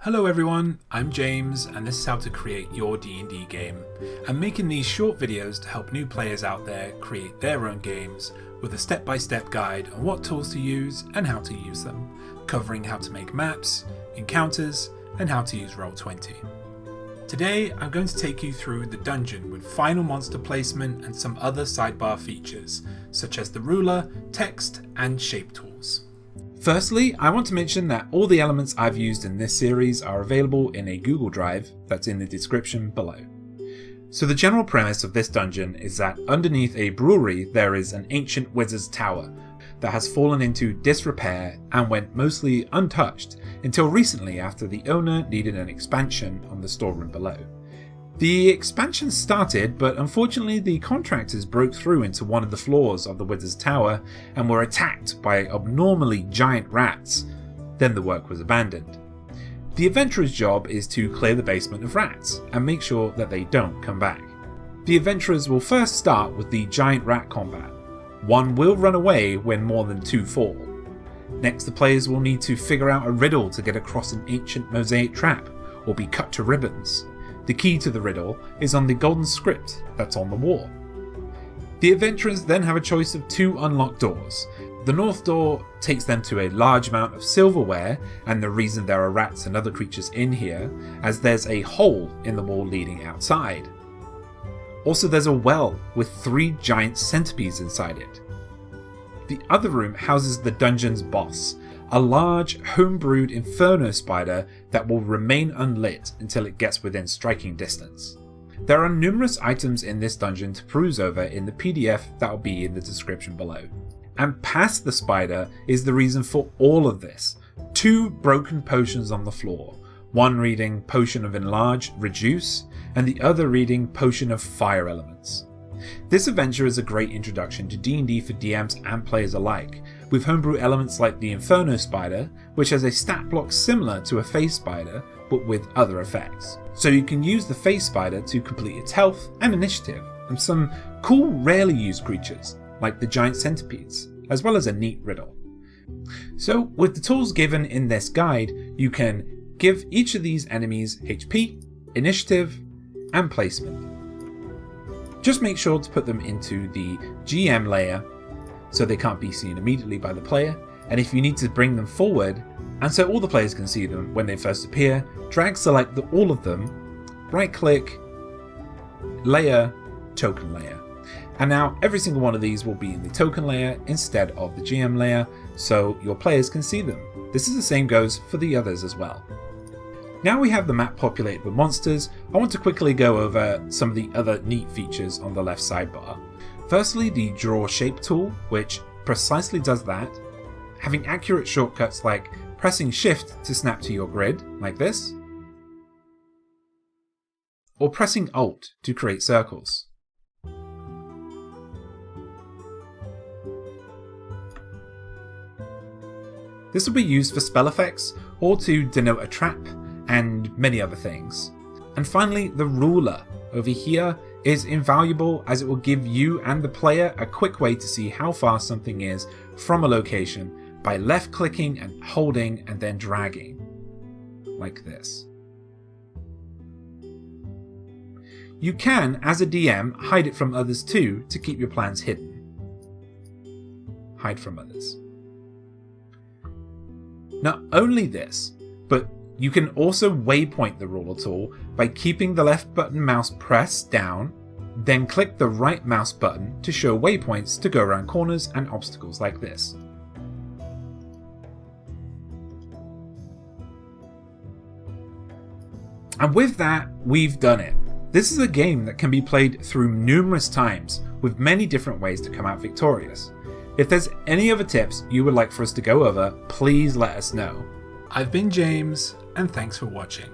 Hello everyone, I'm James and this is how to create your D&D game. I'm making these short videos to help new players out there create their own games with a step-by-step guide on what tools to use and how to use them, covering how to make maps, encounters, and how to use Roll20. Today I'm going to take you through the dungeon with final monster placement and some other sidebar features, such as the ruler, text, and shape tools. Firstly, I want to mention that all the elements I've used in this series are available in a Google Drive that's in the description below. So the general premise of this dungeon is that underneath a brewery there is an ancient wizard's tower that has fallen into disrepair and went mostly untouched until recently after the owner needed an expansion on the storeroom below. The expansion started, but unfortunately the contractors broke through into one of the floors of the wizard's tower and were attacked by abnormally giant rats. Then the work was abandoned. The adventurer's job is to clear the basement of rats and make sure that they don't come back. The adventurers will first start with the giant rat combat. One will run away when more than two fall. Next, the players will need to figure out a riddle to get across an ancient mosaic trap or be cut to ribbons. The key to the riddle is on the golden script that's on the wall. The adventurers then have a choice of two unlocked doors. The north door takes them to a large amount of silverware, and the reason there are rats and other creatures in here, as there's a hole in the wall leading outside. Also, there's a well with 3 giant centipedes inside it. The other room houses the dungeon's boss, a large, homebrewed inferno spider that will remain unlit until it gets within striking distance. There are numerous items in this dungeon to peruse over in the PDF that will be in the description below. And past the spider is the reason for all of this. 2 broken potions on the floor, one reading Potion of Enlarge, Reduce, and the other reading Potion of Fire Elements. This adventure is a great introduction to D&D for DMs and players alike, with homebrew elements like the Inferno Spider, which has a stat block similar to a Face Spider, but with other effects. So you can use the Face Spider to complete its health and initiative, and some cool rarely used creatures, like the giant centipedes, as well as a neat riddle. So with the tools given in this guide, you can give each of these enemies HP, initiative, and placement. Just make sure to put them into the GM layer so they can't be seen immediately by the player, and if you need to bring them forward, and so all the players can see them when they first appear, drag select all of them, right click, layer, token layer. And now every single one of these will be in the token layer instead of the GM layer, so your players can see them. This is the same goes for the others as well. Now we have the map populated with monsters, I want to quickly go over some of the other neat features on the left sidebar. Firstly, the Draw Shape tool, which precisely does that, having accurate shortcuts like pressing Shift to snap to your grid, like this, or pressing Alt to create circles. This will be used for spell effects, or to denote a trap, and many other things. And finally, the ruler over here is invaluable as it will give you and the player a quick way to see how far something is from a location by left clicking and holding and then dragging, like this. You can, as a DM, hide it from others too to keep your plans hidden. Hide from others. Not only this, but you can also waypoint the ruler tool by keeping the left button mouse pressed down, then click the right mouse button to show waypoints to go around corners and obstacles like this. And with that, we've done it. This is a game that can be played through numerous times with many different ways to come out victorious. If there's any other tips you would like for us to go over, please let us know. I've been James, and thanks for watching.